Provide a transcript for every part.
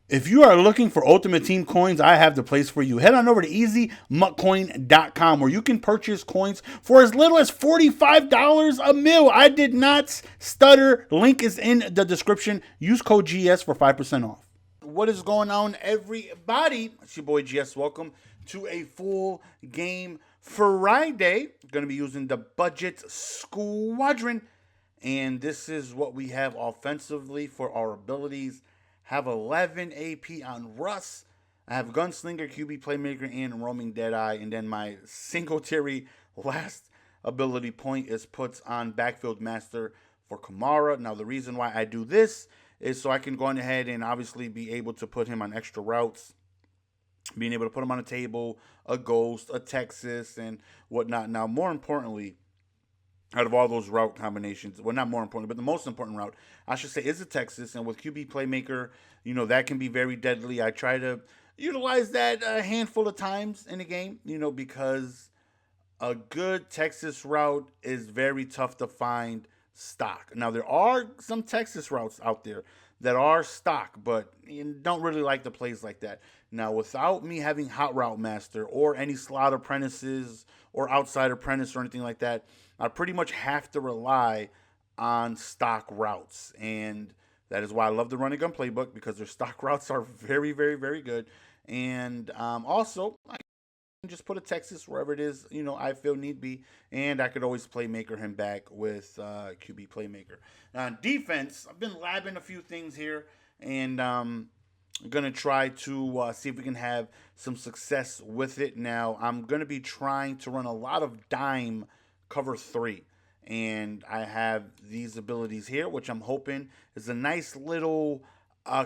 If you are looking for Ultimate Team coins, I have the place for you. Head on over to easymuckcoin.com where you can purchase coins for as little as $45 a mil. I did not stutter. Link is in the description. Use code GS for 5% off. What is going on, everybody? It's your boy GS. Welcome to a full game Friday. Going to be using the Budget Squadron. And this is what we have offensively for our abilities. Have 11 AP on Russ. I have Gunslinger, QB Playmaker, and Roaming Deadeye. And then my Singletary last ability point is puts on Backfield Master for Kamara. Now, the reason why I do this is so I can go on ahead and obviously be able to put him on extra routes, being able to put him on a table, a Ghost, a Texas, and whatnot. Now, more importantly, out of all those route combinations, well, not more important, but the most important route, I should say, is a Texas. And with QB Playmaker, that can be very deadly. I try to utilize that a handful of times in a game, because a good Texas route is very tough to find stock. Now, there are some Texas routes out there that are stock, but you don't really like the plays like that. Now, without me having Hot Route Master or any slot apprentices or outside apprentice or anything like that, I pretty much have to rely on stock routes. And that is why I love the Run and Gun Playbook, because their stock routes are very, very, very good. And also, I can just put a Texas wherever it is, I feel need be. And I could always Playmaker him back with QB Playmaker. Now, on defense, I've been labbing a few things here. And I'm going to try to see if we can have some success with it. Now, I'm going to be trying to run a lot of dime cover 3, and I have these abilities here, which I'm hoping is a nice little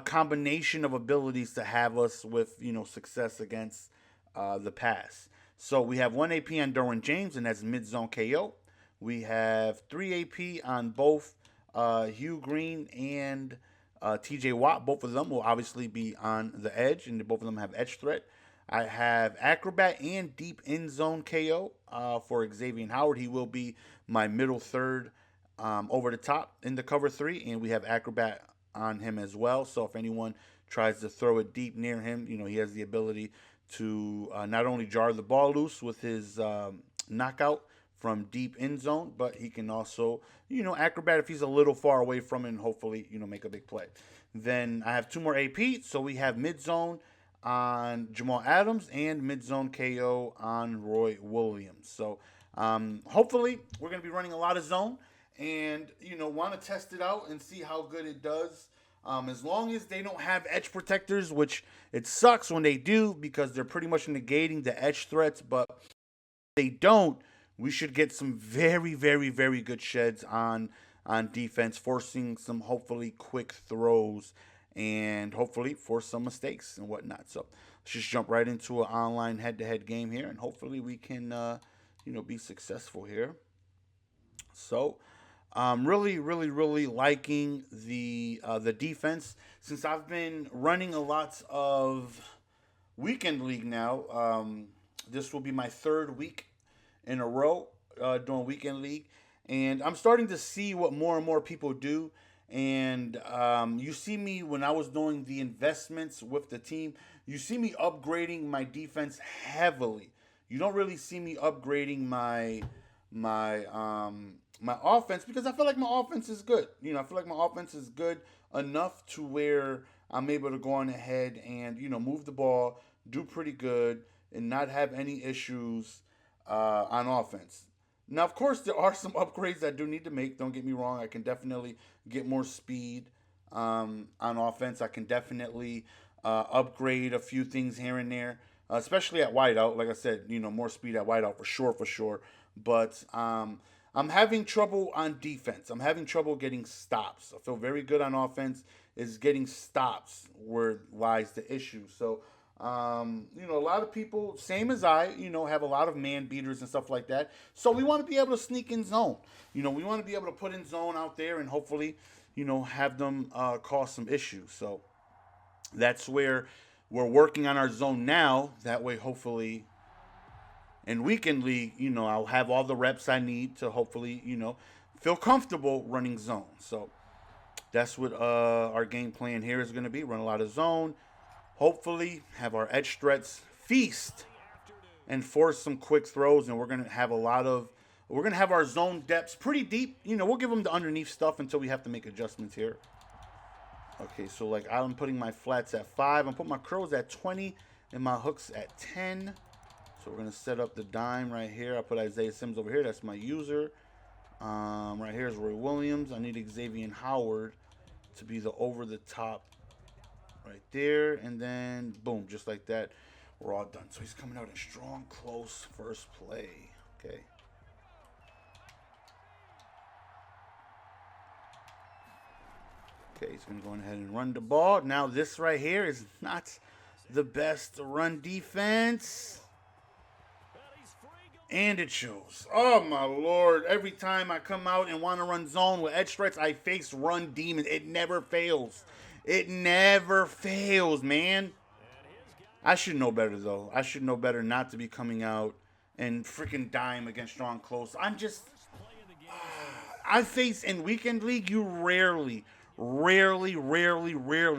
combination of abilities to have us with success against the pass. So we have 1 AP on Derwin James, and that's mid-zone KO. We have 3 AP on both Hugh Green and TJ Watt. Both of them will obviously be on the edge, and both of them have edge threat. I have Acrobat and Deep End Zone KO for Xavier Howard. He will be my middle third over the top in the cover 3, and we have Acrobat on him as well. So if anyone tries to throw it deep near him, he has the ability to not only jar the ball loose with his knockout from deep end zone, but he can also, Acrobat if he's a little far away from it and hopefully, make a big play. Then I have 2 more AP. So we have mid zone on Jamal Adams and mid-zone KO on Roy Williams. So hopefully we're going to be running a lot of zone and, want to test it out and see how good it does. As long as they don't have edge protectors, which it sucks when they do because they're pretty much negating the edge threats. But if they don't, we should get some very, very, very good sheds on defense, forcing some hopefully quick throws and hopefully force some mistakes and whatnot. So let's just jump right into an online head-to-head game here, and hopefully we can, be successful here. So I'm really, really, really liking the defense. Since I've been running a lot of weekend league now, this will be my 3rd week in a row doing weekend league, and I'm starting to see what more and more people do. And you see me when I was doing the investments with the team, you see me upgrading my defense heavily. You don't really see me upgrading my offense because I feel like my offense is good. I feel like my offense is good enough to where I'm able to go on ahead and move the ball, do pretty good, and not have any issues on offense. Now, of course, there are some upgrades I do need to make. Don't get me wrong. I can definitely get more speed on offense. I can definitely upgrade a few things here and there, especially at wideout. Like I said, more speed at wideout for sure. But I'm having trouble on defense. I'm having trouble getting stops. I feel very good on offense. Is getting stops where lies the issue. So a lot of people, same as I, have a lot of man beaters and stuff like that. So we want to be able to sneak in zone. We want to be able to put in zone out there and hopefully, have them cause some issues. So that's where we're working on our zone now. That way, hopefully, in weekend league, I'll have all the reps I need to hopefully, feel comfortable running zone. So that's what our game plan here is going to be. Run a lot of zone. hopefully have our edge threats feast and force some quick throws, and we're gonna have our zone depths pretty deep. You know, we'll give them the underneath stuff until we have to make adjustments here. Okay, so like I'm putting my flats at 5. I'm putting my curls at 20 and my hooks at 10. So we're gonna set up the dime right here. I put Isaiah Sims over here. That's my user. Right here is Roy Williams. I need Xavier Howard to be the over the top right there, and then boom, just like that, we're all done. So he's coming out in strong, close first play. Okay. Okay, he's going to go ahead and run the ball. Now, this right here is not the best run defense. And it shows. Oh, my Lord. Every time I come out and want to run zone with edge threats, I face run demons. It never fails. It never fails, man. I should know better, though. I should know better not to be coming out and freaking dime against strong close. I face in weekend league, you rarely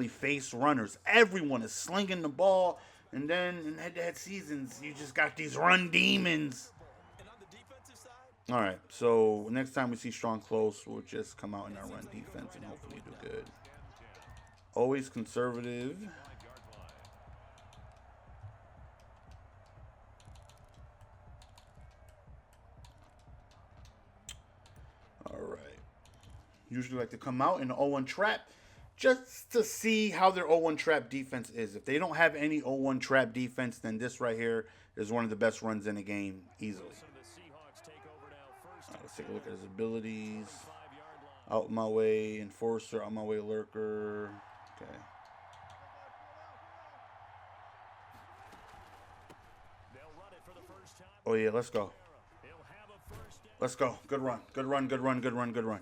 face runners. Everyone is slinging the ball, and then in head-to-head seasons, you just got these run demons. All right, so next time we see strong close, we'll just come out in our run defense and hopefully do good. Always conservative. All right. Usually like to come out in the 0-1 trap just to see how their 0-1 trap defense is. If they don't have any 0-1 trap defense, then this right here is one of the best runs in the game easily. All right, let's take a look at his abilities. Out my way enforcer, out my way lurker. Okay. Oh yeah, let's go. Let's go. Good run. Good run, good run, good run, good run.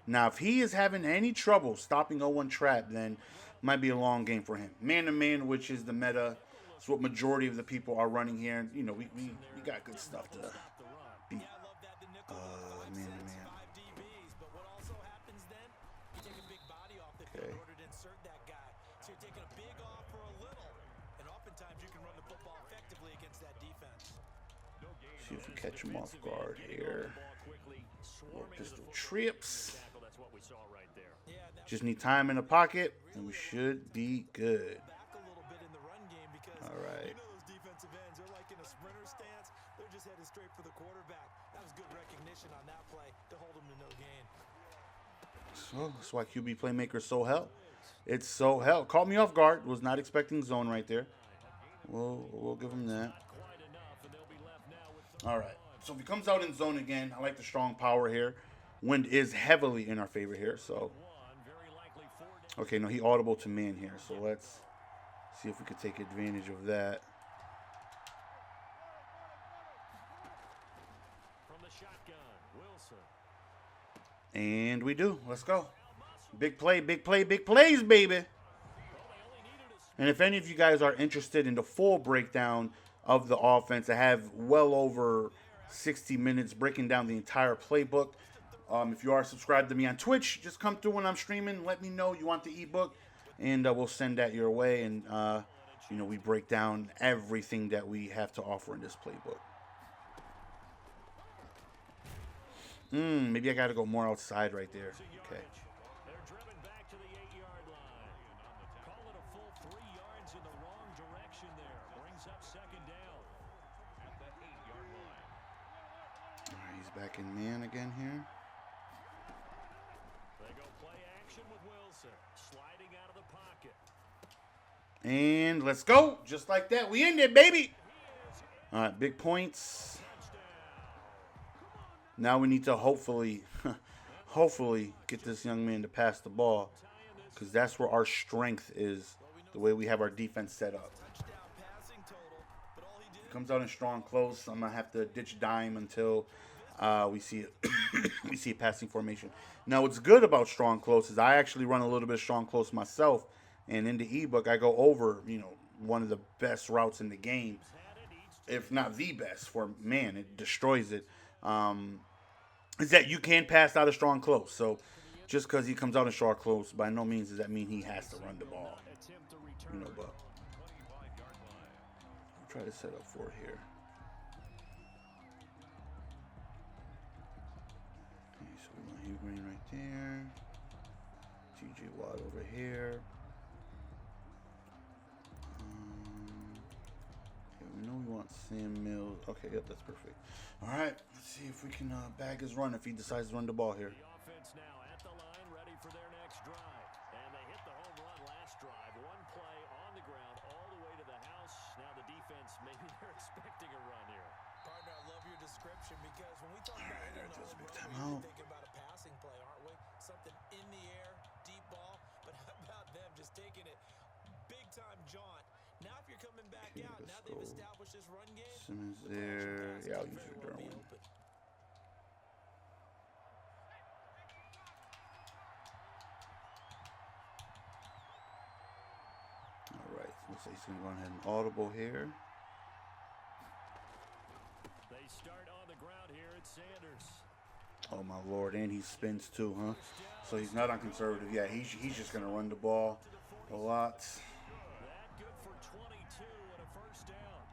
Now, if he is having any trouble stopping 0-1 trap, then it might be a long game for him. Man-to-man, which is the meta. It's what majority of the people are running here. You know, we got good stuff to beat man-to-man. Okay. See if we catch him off guard here. More pistol trips. Just need time in the pocket, and we should be good. All right. So that's why QB playmaker is so hell. It's so hell. Caught me off guard. Was not expecting zone right there. We'll give him that. All right. So if he comes out in zone again, I like the strong power here. Wind is heavily in our favor here. So, okay, no, he audible to man here. So let's see if we could take advantage of that. And we do. Let's go. Big play, big play, big plays, baby. And if any of you guys are interested in the full breakdown of the offense, I have well over 60 minutes breaking down the entire playbook. If you are subscribed to me on Twitch, just come through when I'm streaming. Let me know you want the ebook, and we'll send that your way. And, you know, we break down everything that we have to offer in this playbook. Maybe I got to go more outside right there. Okay. All right, he's back in man again here. They go play action with Wilson, sliding out of the pocket. And let's go. Just like that. We in there, baby. All right, big points. Now we need to hopefully get this young man to pass the ball, because that's where our strength is, the way we have our defense set up. Comes out in strong close. I'm going to have to ditch dime until we see it. We see a passing formation. Now, what's good about strong close is I actually run a little bit of strong close myself, and in the ebook I go over, you know, one of the best routes in the game, if not the best. For man, it destroys it. Is that you can pass out a strong close. So just because he comes out in strong close, by no means does that mean he has to run the ball. You know, but I'll try to set up for it here. Okay, so we want Hugh Green right there. TJ Watt over here. Okay, we know we want Sam Mills. Okay, yep, that's perfect. All right, let's see if we can bag his run if he decides to run the ball here. The offense now at the line, ready for their next drive. And they hit the home run last drive. One play on the ground all the way to the house. Now the defense, maybe they're expecting a run here. Partner, I love your description because when we talk about hitting the home run, we're thinking about a passing play, aren't we? Something in the air, deep ball. But how about them just taking it big-time jaunt? Now if you're coming back out, now they've established this run game. Simmons there. Yeah, I'll use your Derwin. All right, looks like he's going to go ahead and audible here. They start on the ground here at Sanders. Oh my Lord, and he spins too, huh? So he's not on conservative. Yeah, he's just going to run the ball a lot. That good for 22 and a first down.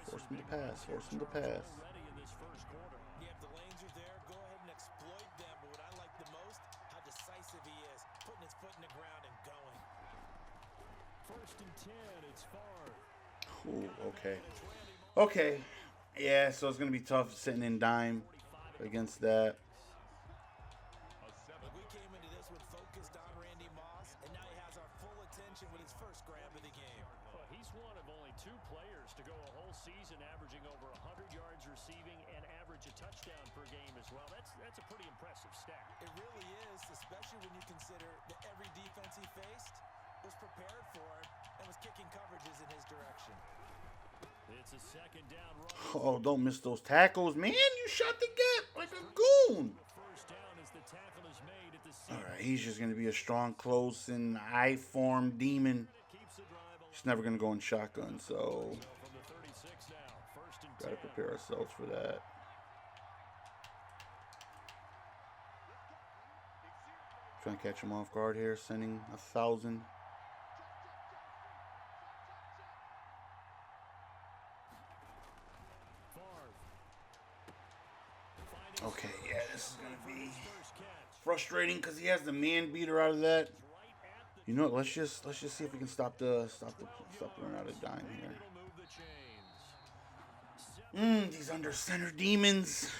Force him to pass. Force him to pass. Already in this first quarter. Yeah, if the lanes are there, go ahead and exploit them. But what I like the most, how decisive he is, putting his foot in the ground and going. First and 10, it's far. Ooh, okay. Okay. Yeah, so it's going to be tough sitting in dime against that. Look, we came into this one focused on Randy Moss, and now he has our full attention with his first grab of the game. Well, he's one of only 2 players to go a whole season averaging over 100 yards receiving and average a touchdown per game as well. That's a pretty impressive stat. It really is, especially when you consider that every defense he faced was prepared for it and was kicking coverages in his direction. It's a second down run. Oh, don't miss those tackles, man. You shot the gap like a goon. First down as the tackle is made at the All right, he's just going to be a strong, close, and I-form demon. He's never going to go in shotgun, so got to prepare ourselves for that. Trying to catch him off guard here, sending 1,000. Okay, yeah, this is going to be frustrating because he has the man beater out of that. You know what? Let's just see if we can stop the run out of dime here. These under center demons.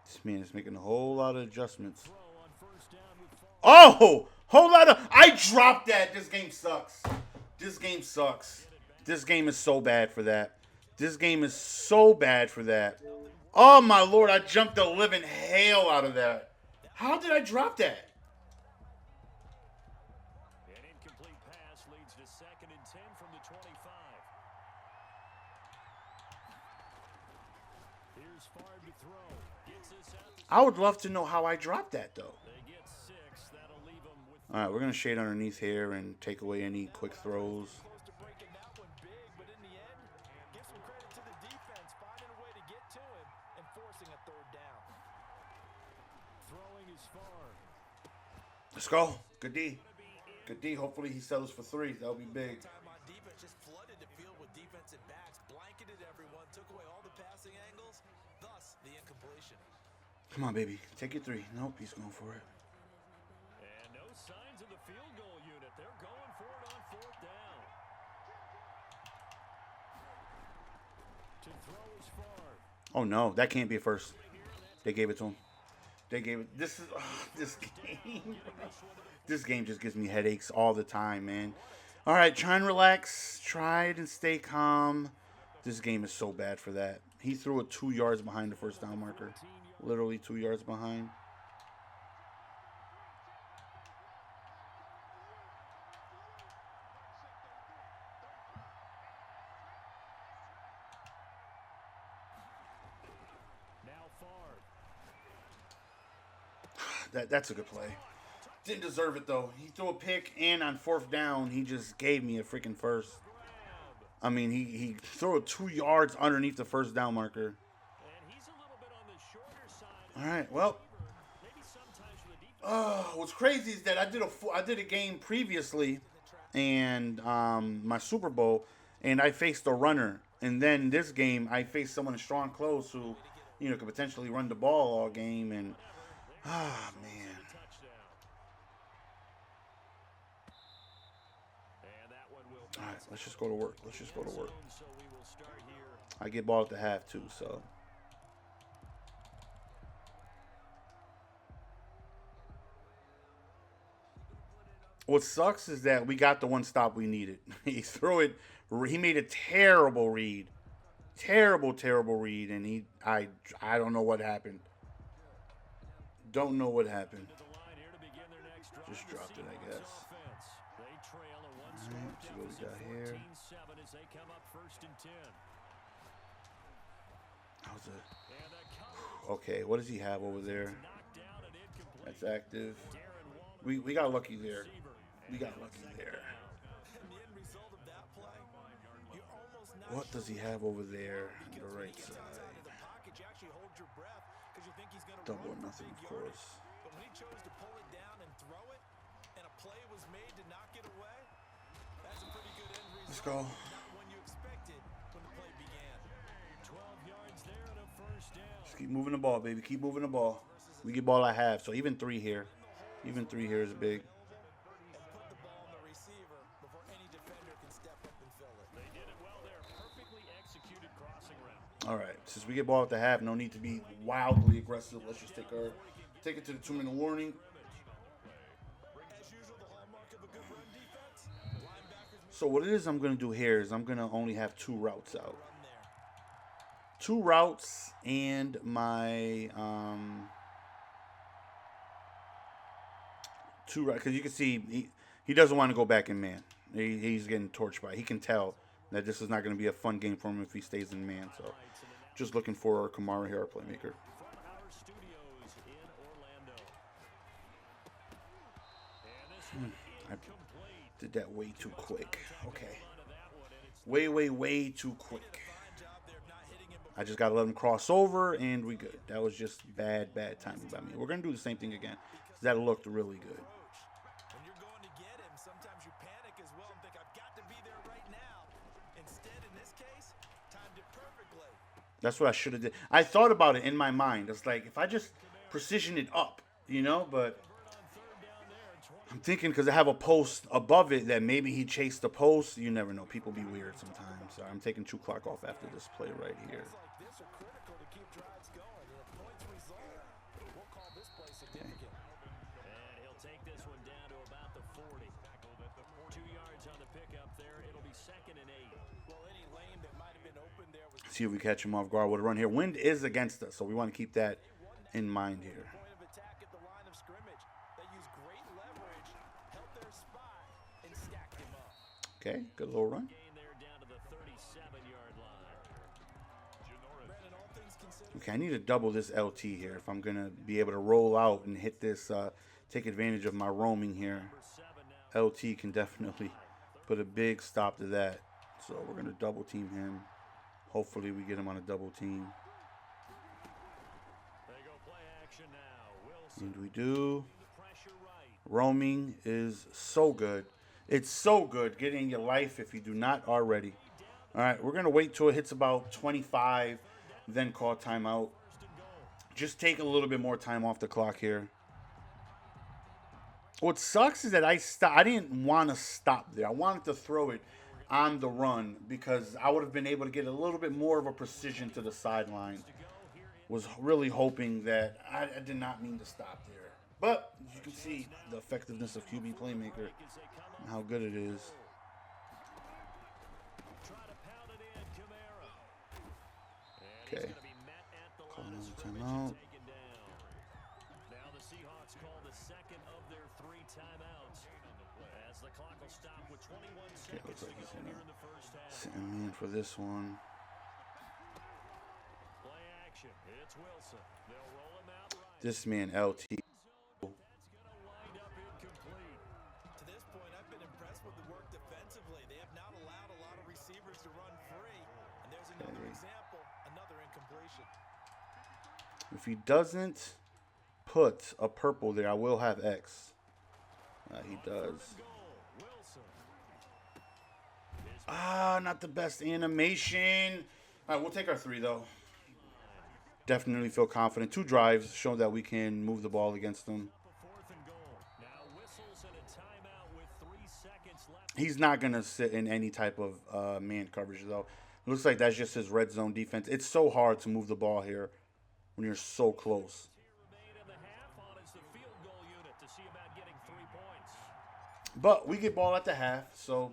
This man is making a whole lot of adjustments. Oh! Whole lot of... I dropped that. This game sucks. This game sucks. This game is so bad for that. This game is so bad for that. Oh, my Lord. I jumped the living hell out of that. How did I drop that? An incomplete pass leads to 2nd and 10 from the 25. Here's Favre to throw. I would love to know how I dropped that, though. All right, we're going to shade underneath here and take away any quick throws. Let's go. Good D. Good D. Hopefully he settles for 3. That'll be big. Just flooded the field with defensive backs, blanketed everyone, took away all the passing angles, thus the incompletion. Come on, baby. Take your 3. Nope, he's going for it. And no signs of the field goal unit. They're going for it on 4th down. To throw is far. Oh, no. That can't be a first. They gave it to him. They gave it. This is this game. This game just gives me headaches all the time, man. All right, try and relax. Try and stay calm. This game is so bad for that. He threw it 2 yards behind the first down marker. Literally 2 yards behind. That's a good play. Didn't deserve it, though. He threw a pick, and on 4th down, he just gave me a freaking first. I mean, he threw it 2 yards underneath the 1st down marker. All right, well. What's crazy is that I did a game previously, and my Super Bowl, and I faced a runner, and then this game I faced someone in strong clothes who, could potentially run the ball all game, and man. All right, let's just go to work. I get ball at the half too, so. What sucks is that we got the one stop we needed. He threw it. He made a terrible read, terrible read, and I don't know what happened. Don't know what happened. Just dropped it, I guess. All right, see what we got here. Okay, what does he have over there? That's active. We got lucky there. What does he have over there on the right side? Double or nothing, of course. But when he chose to pull it down and throw it, and a play was made to knock it away, that's a pretty good end result. Let's go. Not when you expected when the play began. 12 yards there and a first down. Just keep moving the ball, baby. Keep moving the ball. We get ball at half, so even 3 here. Even 3 here is big. All right, since we get ball at the half, no need to be wildly aggressive. Let's just take it to the 2-minute warning. So what it is I'm going to do here is I'm going to only have 2 routes out. 2 routes and my 2 routes, because you can see he doesn't want to go back in man. He's getting torched by. He can tell that this is not going to be a fun game for him if he stays in man. So just looking for Kamara here, our playmaker. I did that way too quick. Okay. Way too quick. I just got to let him cross over, and we good. That was just bad timing by me. We're going to do the same thing again. That looked really good. When you're going to get him, sometimes you panic as well and think, I've got to be there right now. Instead, in this case, timed it perfectly. That's what I should have did. I thought about it in my mind. It's like, if I just precision it up, but I'm thinking because I have a post above it that maybe he chased the post. You never know. People be weird sometimes. So I'm taking 2 clock off after this play right here. See if we catch him off guard with a run here. Wind is against us, so we want to keep that in mind here. Okay, good little run. Okay, I need to double this LT here if I'm going to be able to roll out and hit this, take advantage of my roaming here. LT can definitely put a big stop to that. So we're going to double team him. Hopefully we get him on a double team. And we do. Roaming is so good. It's so good getting your life if you do not already. All right, we're going to wait till it hits about 25, then call timeout. Just take a little bit more time off the clock here. What sucks is that I didn't want to stop there. I wanted to throw it on the run because I would have been able to get a little bit more of a precision to the sideline. Was really hoping that I did not mean to stop there. But as you can see, the effectiveness of QB playmaker and how good it is. Okay. Call another timeout. Now the Seahawks call the second of their 3 timeouts as the clock will stop with 21 seconds Looks like he's to go here in the first half. sit him in for this one. Play action. It's Wilson. They'll roll him out right. This man LT If he doesn't put a purple there, I will have X. He does. Ah, not the best animation. All right, we'll take our 3, though. Definitely feel confident. 2 drives show that we can move the ball against them. He's not going to sit in any type of man coverage, though. It looks like that's just his red zone defense. It's so hard to move the ball here when you're so close. But we get ball at the half, so,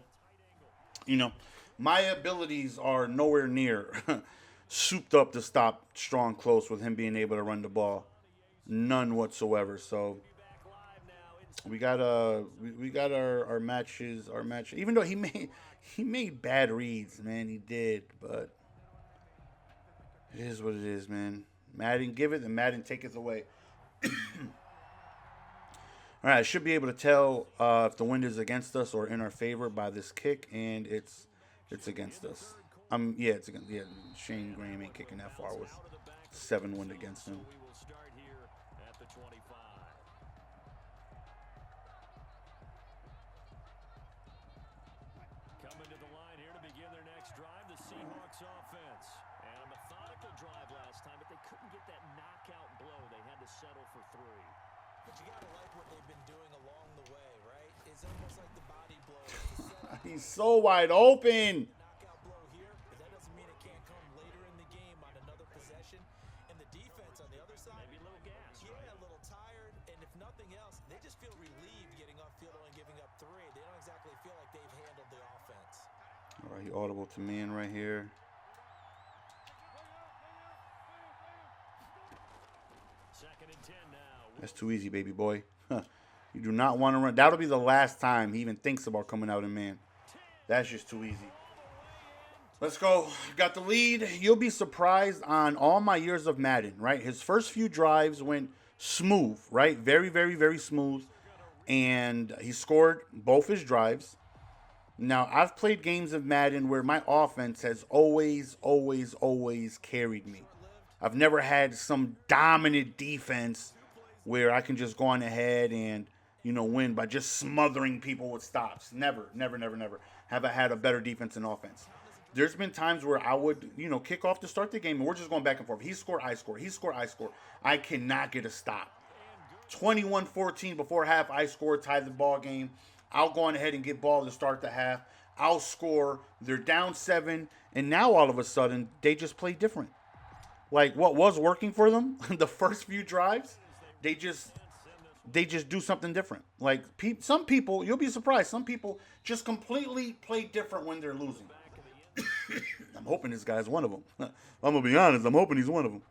you know, my abilities are nowhere near souped up to stop strong close with him being able to run the ball. None whatsoever. So we got our matches, even though he made bad reads, man, he did, but it is what it is, man. Madden give it and Madden taketh away. All right, I should be able to tell if the wind is against us or in our favor by this kick, and it's against us. Yeah, it's against. Yeah, Shane Graham ain't kicking that far with 7 wind against him. Coming to the line here to begin their next drive, the Seahawks offense. And a methodical drive last time, but they couldn't get that knockout blow. They had to settle for 3. But you got to like what they've been doing along the way, right? It's almost like the body blow. He's so wide open. Knockout blow here, but that doesn't mean it can't come later in the game on another possession. And the defense on the other side, maybe a little gas, yeah, right? a little tired. And if nothing else, they just feel relieved getting upfield and giving up 3. They don't exactly feel like they've handled the offense. All right, he audible to man right here. Second and 10 now. That's too easy, baby boy. You do not want to run. That'll be the last time he even thinks about coming out in man. That's just too easy. Let's go. Got the lead. You'll be surprised on all my years of Madden, right? His first few drives went smooth, right? Very, very, very smooth. And he scored both his drives. Now, I've played games of Madden where my offense has always, always, always carried me. I've never had some dominant defense where I can just go on ahead and, you know, win by just smothering people with stops. Never, never, never, never have I had a better defense and offense. There's been times where I would, you know, kick off to start the game and we're just going back and forth. He scored, I score. He scored, I score. I cannot get a stop. 21-14 before half, I scored, tied the ball game. I'll go on ahead and get ball to start the half. I'll score. They're down 7, and now all of a sudden they just play different. Like what was working for them the first few drives, they just do something different. Like some people, you'll be surprised. Some people just completely play different when they're losing. I'm hoping this guy's one of them. I'm gonna be honest. I'm hoping he's one of them.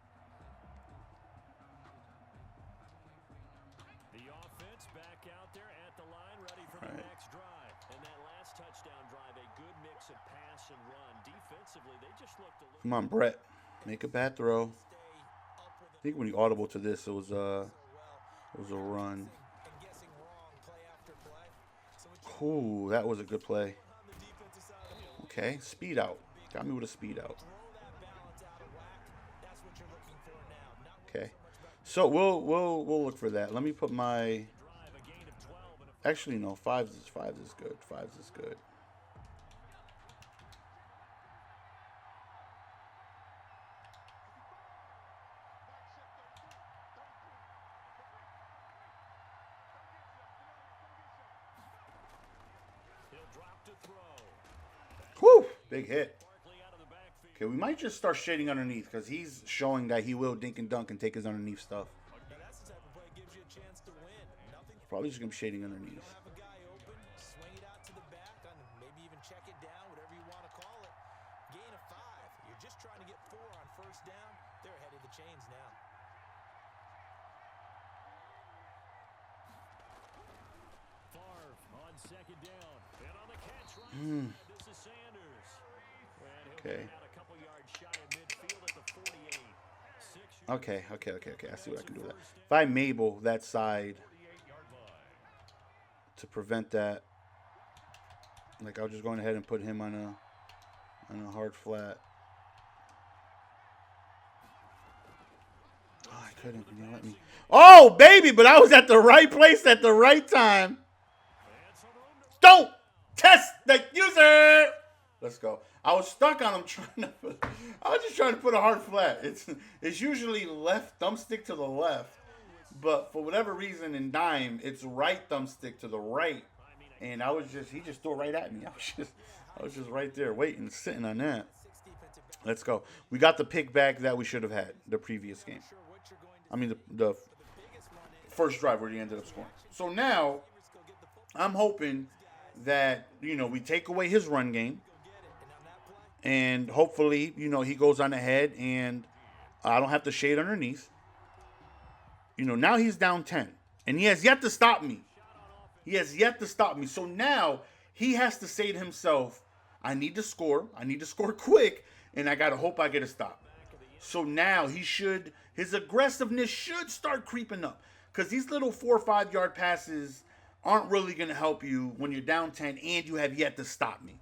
The offense back out there at the line, ready for the next drive. And that last touchdown drive, a good mix of pass and run. Defensively, they just looked a little. Come on, Brett. Make a bad throw. I think when he audible to this, it was a run. Ooh, that was a good play. Okay, speed out. Got me with a speed out. Okay, so we'll look for that. Let me put my. Actually, no. Fives is good. Fives is good. Whew, big hit. Okay, we might just start shading underneath because he's showing that he will dink and dunk and take his underneath stuff. Probably just going to be shading underneath. Second down. And on the catch right this is Sanders. Okay. Okay. I see what I can do with that. If I Mabel that side to prevent that, like I'll just go ahead and put him on a hard flat. couldn't. You let me. Oh, baby, but I was at the right place at the right time. Don't test the user. Let's go. I was stuck on him I was just trying to put a hard flat. It's usually left thumbstick to the left, but for whatever reason in dime, it's right thumbstick to the right. And he just threw it right at me. I was just right there waiting, sitting on that. Let's go. We got the pick back that we should have had the previous game. I mean, the first drive where he ended up scoring. So now, I'm hoping that, we take away his run game. And hopefully, he goes on ahead and I don't have to shade underneath. Now he's down 10. And he has yet to stop me. So now he has to say to himself, I need to score. I need to score quick. And I got to hope I get a stop. So now his aggressiveness should start creeping up. Because these little 4 or 5 yard passes aren't really going to help you when you're down 10 and you have yet to stop me.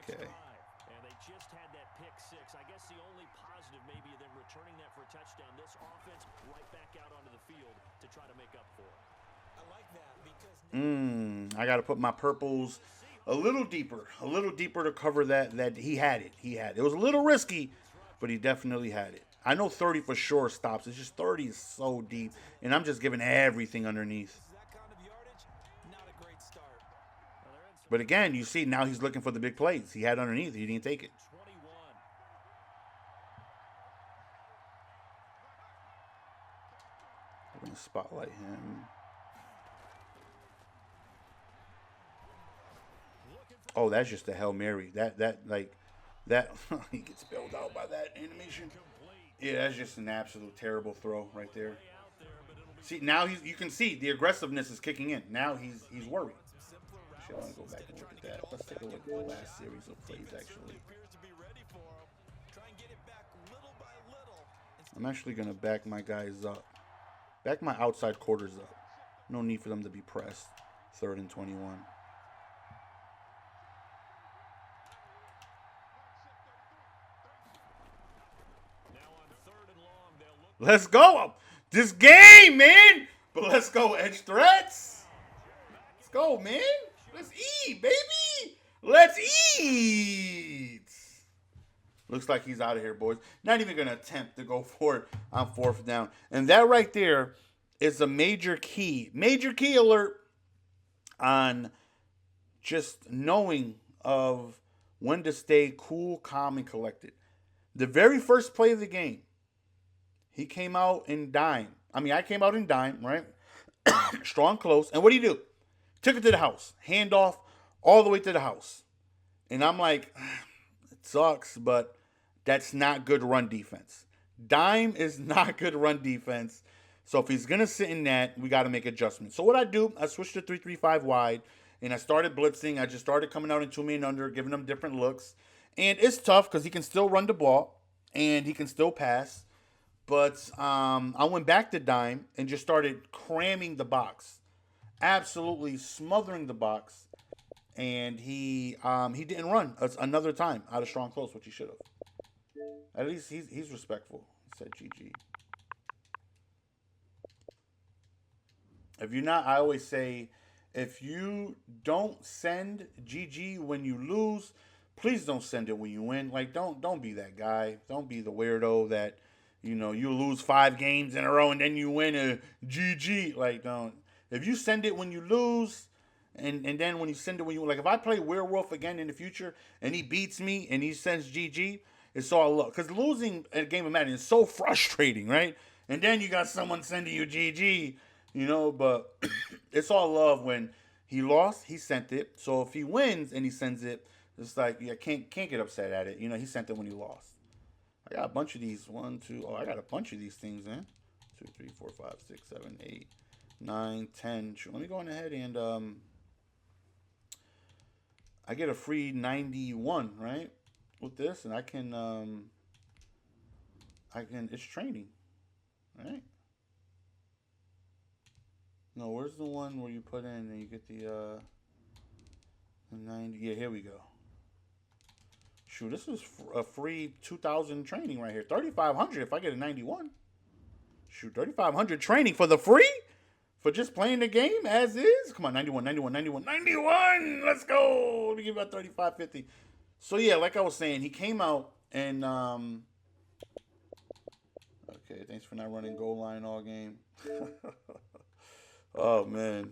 Okay. And they just had that pick six. I guess the only positive maybe them returning that for a touchdown. This offense right back out onto the field to try to make up for it. I like that because I got to put my purples a little deeper to cover that he had it. It was a little risky, but he definitely had it. I know 30 for sure stops. It's just 30 is so deep, and I'm just giving everything underneath. that kind of yardage, not a great start. But again, you see now he's looking for the big plays. He had underneath. He didn't take it. 21. We're going to spotlight him. Oh, that's just a Hail Mary. That he gets bailed out by that animation. Yeah, that's just an absolute terrible throw right there. See, now you can see the aggressiveness is kicking in. Now he's worried. Actually, I want to go back and look at that. Let's take a look at the last series of plays, actually. I'm actually going to back my guys up. Back my outside quarters up. No need for them to be pressed. 3rd and 21. Let's go. This game, man. But let's go, edge threats. Let's go, man. Let's eat, baby. Let's eat. Looks like he's out of here, boys. Not even going to attempt to go for it on 4th down. And that right there is a major key alert on just knowing of when to stay cool, calm, and collected. The very first play of the game, he came out in dime. I came out in dime, right? Strong close. And what did he do? Took it to the house. Handoff all the way to the house. And I'm like, it sucks, but that's not good run defense. Dime is not good run defense. So if he's going to sit in that, we got to make adjustments. So what I do, I switched to 3-3-5 wide, and I started blitzing. I just started coming out in 2-man under, giving him different looks. And it's tough because he can still run the ball, and he can still pass. But I went back to dime and just started cramming the box. Absolutely smothering the box. And he didn't run another time out of strong close, which he should have. At least he's respectful. He said GG. If you're not, I always say, if you don't send GG when you lose, please don't send it when you win. Like, don't be that guy. Don't be the weirdo that, you lose 5 games in a row and then you win a GG. Like, don't. If you send it when you lose, and then when you send it when you win, like if I play Werewolf again in the future and he beats me and he sends GG, it's all love. Because losing a game of Madden is so frustrating, right? And then you got someone sending you GG, but it's all love. When he lost, he sent it. So if he wins and he sends it, it's like, yeah, can't get upset at it. He sent it when he lost. I got a bunch of these. I got a bunch of these things, man. 2, 3, 4, 5, 6, 7, 8, 9, 10. Let me go on ahead and I get a free 91, right? With this, and I can it's training, right? No, where's the one where you put in and you get the 90? Yeah, here we go. Shoot, this is a free 2,000 training right here. 3,500 if I get a 91. Shoot, 3,500 training for the free? For just playing the game as is? Come on, 91, 91, 91, 91. Let's go. Let me give about 35.50. So, yeah, like I was saying, he came out and, okay, thanks for not running goal line all game. Oh, man.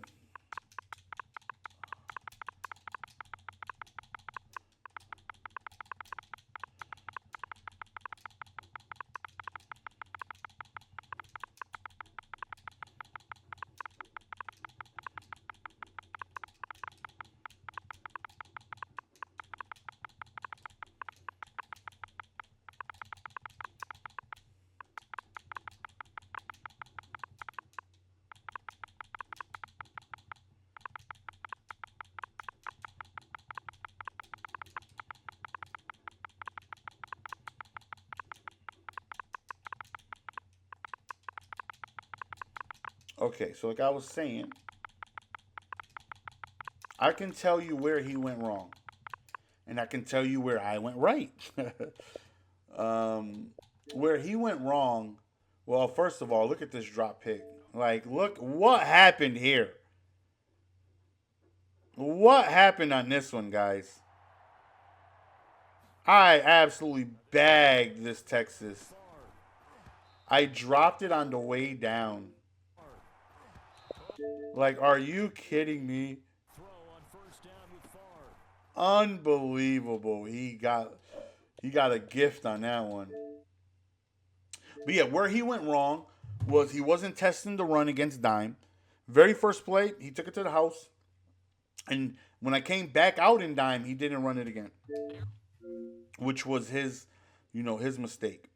Okay, so like I was saying, I can tell you where he went wrong. And I can tell you where I went right. Where he went wrong, well, first of all, look at this drop pick. Like, look what happened here. What happened on this one, guys? I absolutely bagged this Texas. I dropped it on the way down. Like, are you kidding me? Unbelievable. He got a gift on that one. But yeah, where he went wrong was he wasn't testing the run against Dime. Very first play, he took it to the house. And when I came back out in Dime, he didn't run it again. Which was his mistake.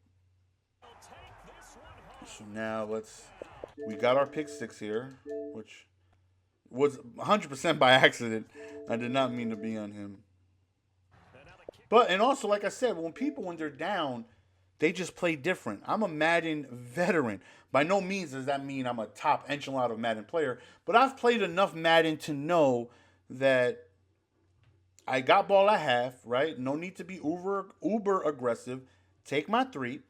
So now we got our pick six here, which was 100% by accident. I did not mean to be on him. And also, like I said, when they're down, they just play different. I'm a Madden veteran. By no means does that mean I'm a top echelon of Madden player, but I've played enough Madden to know that I got ball at half, right? No need to be uber aggressive. Take my 3.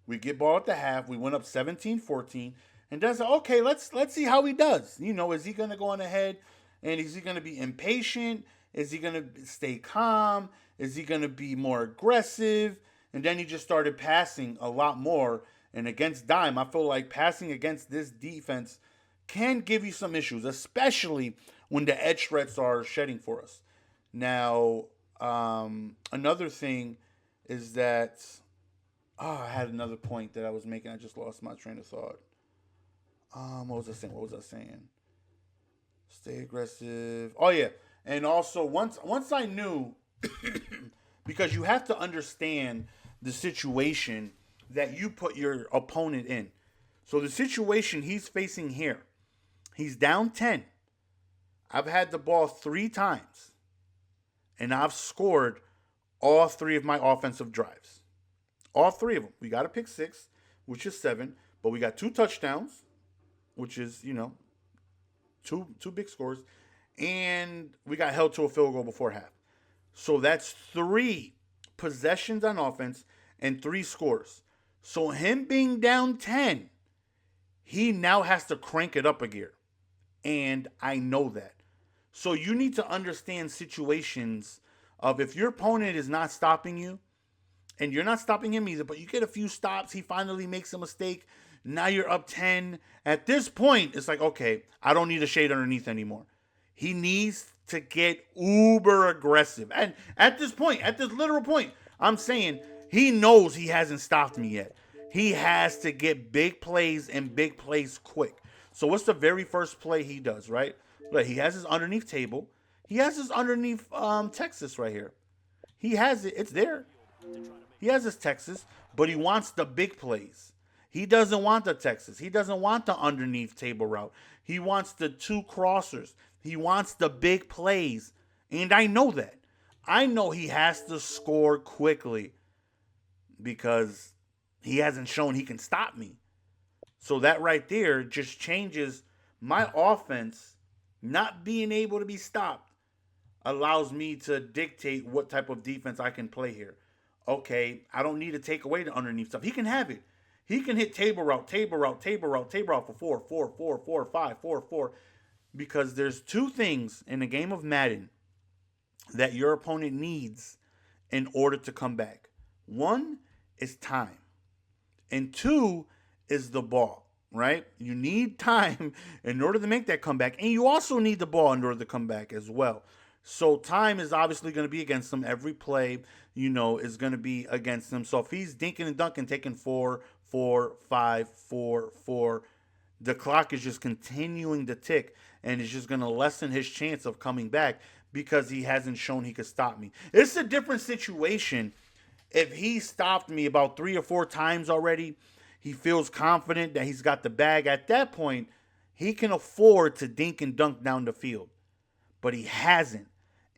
We get ball at the half. We went up 17-14. And then I said, okay, let's see how he does. Is he going to go on ahead? And is he going to be impatient? Is he going to stay calm? Is he going to be more aggressive? And then he just started passing a lot more. And against Dime, I feel like passing against this defense can give you some issues, especially when the edge threats are shedding for us. Now, another thing is that, I had another point that I was making. I just lost my train of thought. What was I saying? Stay aggressive. Oh yeah, and also once I knew, because you have to understand the situation that you put your opponent in. So the situation he's facing here, he's down 10. I've had the ball 3 times, and I've scored all 3 of my offensive drives. All 3 of them. We got a pick 6, which is 7, but we got 2 touchdowns, which is, two big scores, and we got held to a field goal before half. So that's 3 possessions on offense and 3 scores. So him being down 10, he now has to crank it up a gear. And I know that. So you need to understand situations of if your opponent is not stopping you, and you're not stopping him either, but you get a few stops, he finally makes a mistake, now you're up 10. At this point, it's like, okay, I don't need a shade underneath anymore. He needs to get uber aggressive. And at this literal point, I'm saying he knows he hasn't stopped me yet. He has to get big plays and big plays quick. So what's the very first play he does, right? Like, he has his underneath table. He has his underneath Texas right here. He has it. It's there. He has his Texas, but he wants the big plays. He doesn't want the Texas. He doesn't want the underneath table route. He wants the 2 crossers. He wants the big plays. And I know that. I know he has to score quickly because he hasn't shown he can stop me. So that right there just changes my offense. Not being able to be stopped allows me to dictate what type of defense I can play here. Okay, I don't need to take away the underneath stuff. He can have it. He can hit table route, table route, table route, table route for 4, 4, 4, 4, 5, 4, 4. Because there's two things in the game of Madden that your opponent needs in order to come back. One is time, and two is the ball, right? You need time in order to make that comeback, and you also need the ball in order to come back as well. So time is obviously going to be against him. Every play, is going to be against him. So if he's dinking and dunking, taking 4, 4, 5, 4, 4, the clock is just continuing to tick, and it's just going to lessen his chance of coming back because he hasn't shown he could stop me. It's a different situation if he stopped me about 3 or 4 times already. He feels confident that he's got the bag. At that point, he can afford to dink and dunk down the field. But he hasn't.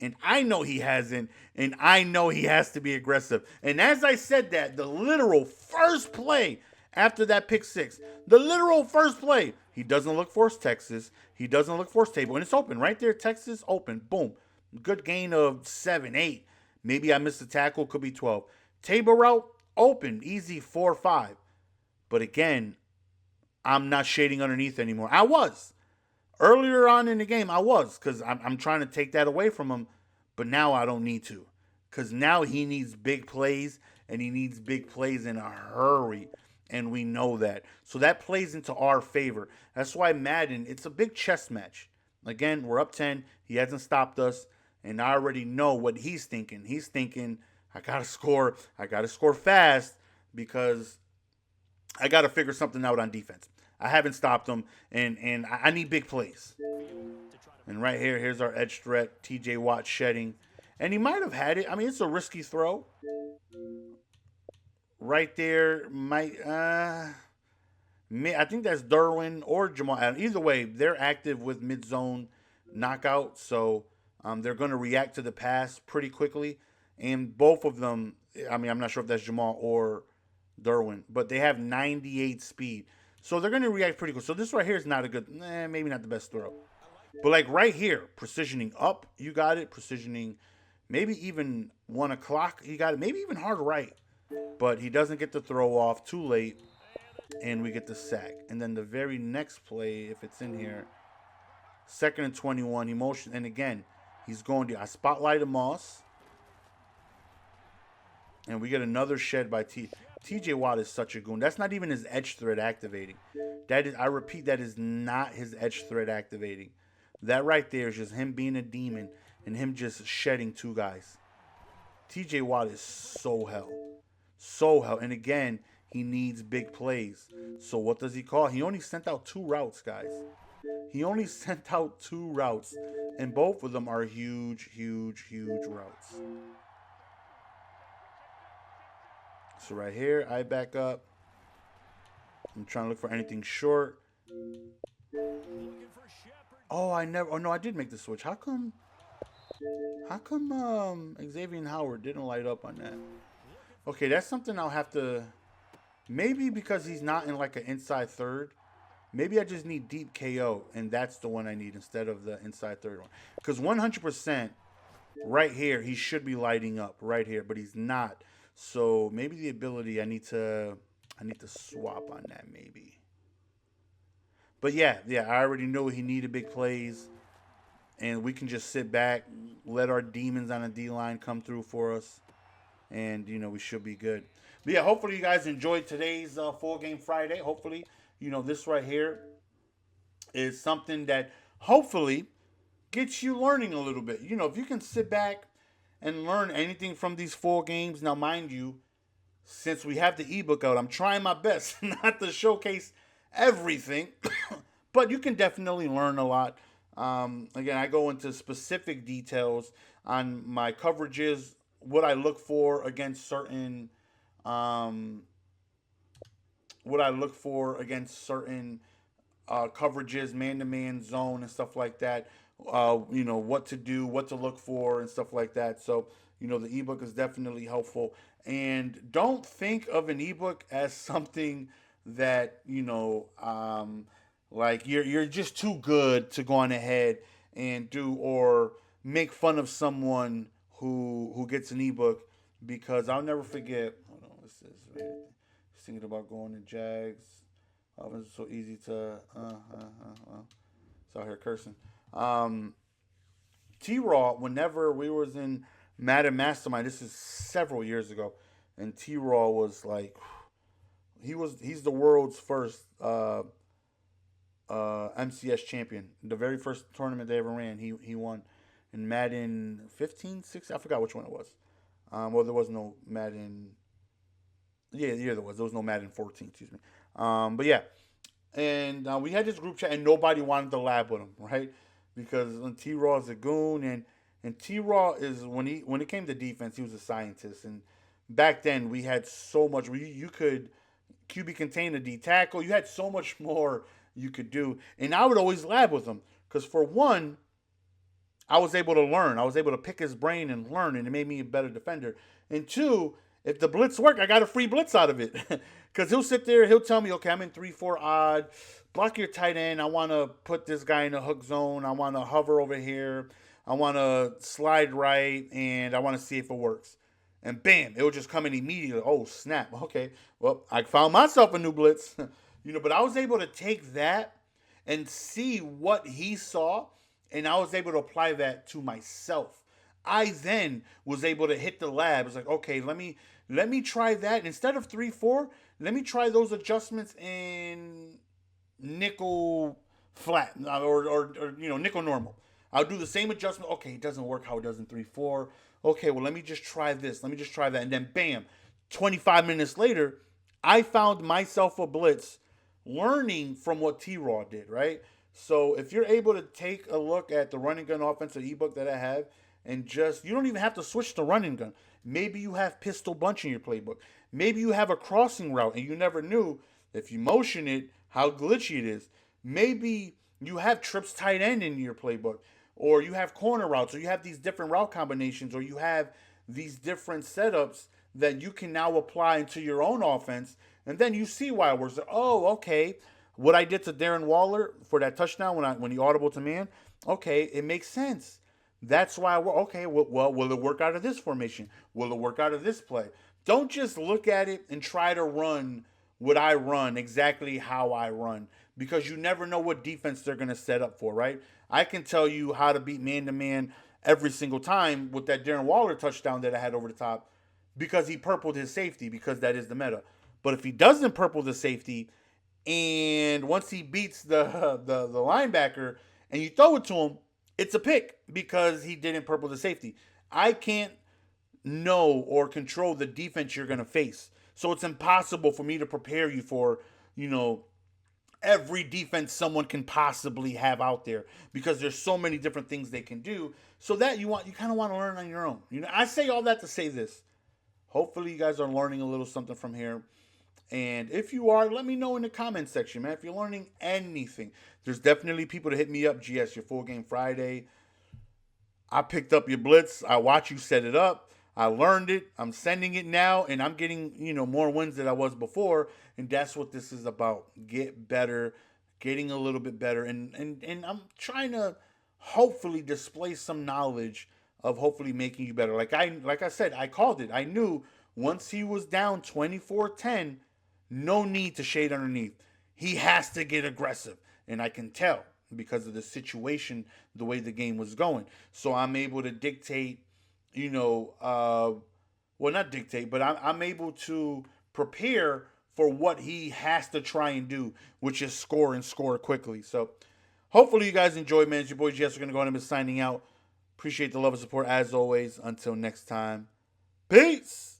And I know he hasn't. And I know he has to be aggressive. And as I said that, the literal first play after that pick six, the literal first play, he doesn't look for Texas. He doesn't look for table. And it's open right there. Texas open. Boom. Good gain of 7, 8. Maybe I missed a tackle. Could be 12. Table route, open. Easy 4, 5. But again, I'm not shading underneath anymore. I was. Earlier on in the game, I was, because I'm trying to take that away from him. But now I don't need to. Because now he needs big plays, and he needs big plays in a hurry. And we know that. So that plays into our favor. That's why Madden, it's a big chess match. Again, we're up 10. He hasn't stopped us. And I already know what he's thinking. He's thinking, I got to score. I got to score fast because I got to figure something out on defense. I haven't stopped him, and I need big plays. And right here, here's our edge threat, TJ Watt shedding. And he might have had it. I mean, it's a risky throw. Right there, I think that's Derwin or Jamal Adams. Either way, they're active with mid-zone knockout, so they're going to react to the pass pretty quickly. And both of them, I'm not sure if that's Jamal or Derwin, but they have 98 speed. So they're going to react pretty quick. So this right here is not a good, maybe not the best throw. But like right here, precisioning up, you got it. Precisioning, maybe even 1 o'clock, you got it. Maybe even hard right. But he doesn't get the throw off, too late. And we get the sack. And then the very next play, if it's in here, 2nd and 21, emotion. And again, he's going to, I spotlighted Moss. And we get another shed by TJ Watt is such a goon. That's not even his edge threat activating. That is, I repeat, that is not his edge threat activating. That right there is just him being a demon and him just shedding 2 guys. TJ Watt is so hell. So hell. And again, he needs big plays. So what does he call? He only sent out 2 routes, guys. He only sent out 2 routes. And both of them are huge, huge, huge routes. So right here, I back up. I'm trying to look for anything short. Oh, I did make the switch. How come Xavier Howard didn't light up on that? Okay, that's something I'll have to, maybe because he's not in like an inside third, maybe I just need deep KO, and that's the one I need instead of the inside third one. Because 100% right here, he should be lighting up right here, but he's not. So maybe the ability, I need to swap on that maybe. But yeah, I already knew he needed big plays. And we can just sit back, let our demons on the D-line come through for us. And, we should be good. But yeah, hopefully you guys enjoyed today's Full Game Friday. Hopefully, this right here is something that hopefully gets you learning a little bit. If you can sit back and learn anything from these 4 games. Now, mind you, since we have the ebook out, I'm trying my best not to showcase everything. But you can definitely learn a lot. Again, I go into specific details on my coverages, what I look for against certain coverages, man-to-man zone and stuff like that. What to do, what to look for and stuff like that. So, the ebook is definitely helpful. And don't think of an ebook as something that, like you're just too good to go on ahead and do or make fun of someone who gets an ebook because I'll never forget. Hold on, what's this? Right? He's thinking about going to Jags. Offense is so easy to. It's out here cursing. Um, T Raw, whenever we was in Madden Mastermind, this is several years ago, and T Raw was like, he's the world's first MCS champion. The very first tournament they ever ran, he won in Madden 15, 16. I forgot which one it was. Well, there was no Madden. Yeah, there was. There was no Madden 14. Excuse me. But yeah, and we had this group chat, and nobody wanted to lab with him, right? Because T Raw is a goon, and T Raw is when it came to defense, he was a scientist. And back then, we had so much. You could QB contain a D tackle. You had so much more you could do, and I would always lab with him because for one, I was able to learn. I was able to pick his brain and learn, and it made me a better defender. And two, if the blitz worked, I got a free blitz out of it. Because he'll sit there, he'll tell me, okay, I'm in 3-4 odd. Block your tight end. I want to put this guy in the hook zone. I want to hover over here. I want to slide right, and I want to see if it works. And bam, it will just come in immediately. Oh, snap. Okay, well, I found myself a new blitz. But I was able to take that and see what he saw, and I was able to apply that to myself. I then was able to hit the lab. It's like, okay, let me try that. Instead of 3-4, let me try those adjustments in nickel flat or nickel normal. I'll do the same adjustment. Okay, it doesn't work how it does in 3-4. Okay, well, let me just try this. Let me just try that. And then bam, 25 minutes later, I found myself a blitz learning from what T-Raw did, right? So if you're able to take a look at the running gun offensive ebook that I have and you don't even have to switch to running gun. Maybe you have pistol bunch in your playbook. Maybe you have a crossing route and you never knew if you motion it, how glitchy it is. Maybe you have trips tight end in your playbook, or you have corner routes, or you have these different route combinations, or you have these different setups that you can now apply into your own offense. And then you see why it works. Oh, okay. What I did to Darren Waller for that touchdown when he audible to man, okay, it makes sense. That's why okay, well, will it work out of this formation? Will it work out of this play? Don't just look at it and try to run what I run exactly how I run, because you never know what defense they're going to set up for, right? I can tell you how to beat man-to-man every single time with that Darren Waller touchdown that I had over the top because he purpled his safety, because that is the meta. But if he doesn't purple the safety, and once he beats the linebacker and you throw it to him, it's a pick because he didn't purple the safety. I can't know or control the defense you're going to face. So it's impossible for me to prepare you for, every defense someone can possibly have out there, because there's so many different things they can do. So that you kind of want to learn on your own. I say all that to say this. Hopefully you guys are learning a little something from here. And if you are, let me know in the comment section, man. If you're learning anything, there's definitely people to hit me up. GS, your full game Friday. I picked up your blitz. I watched you set it up. I learned it. I'm sending it now, and I'm getting, more wins than I was before. And that's what this is about. Get better, getting a little bit better. And I'm trying to hopefully display some knowledge of hopefully making you better. Like I said, I called it. I knew once he was down 24-10, no need to shade underneath. He has to get aggressive. And I can tell because of the situation, the way the game was going. So I'm able to dictate, well, not dictate, but I'm able to prepare for what he has to try and do, which is score and score quickly. So hopefully you guys enjoyed, man. It's your boy Jess. We're going to go ahead and be signing out. Appreciate the love and support as always. Until next time. Peace.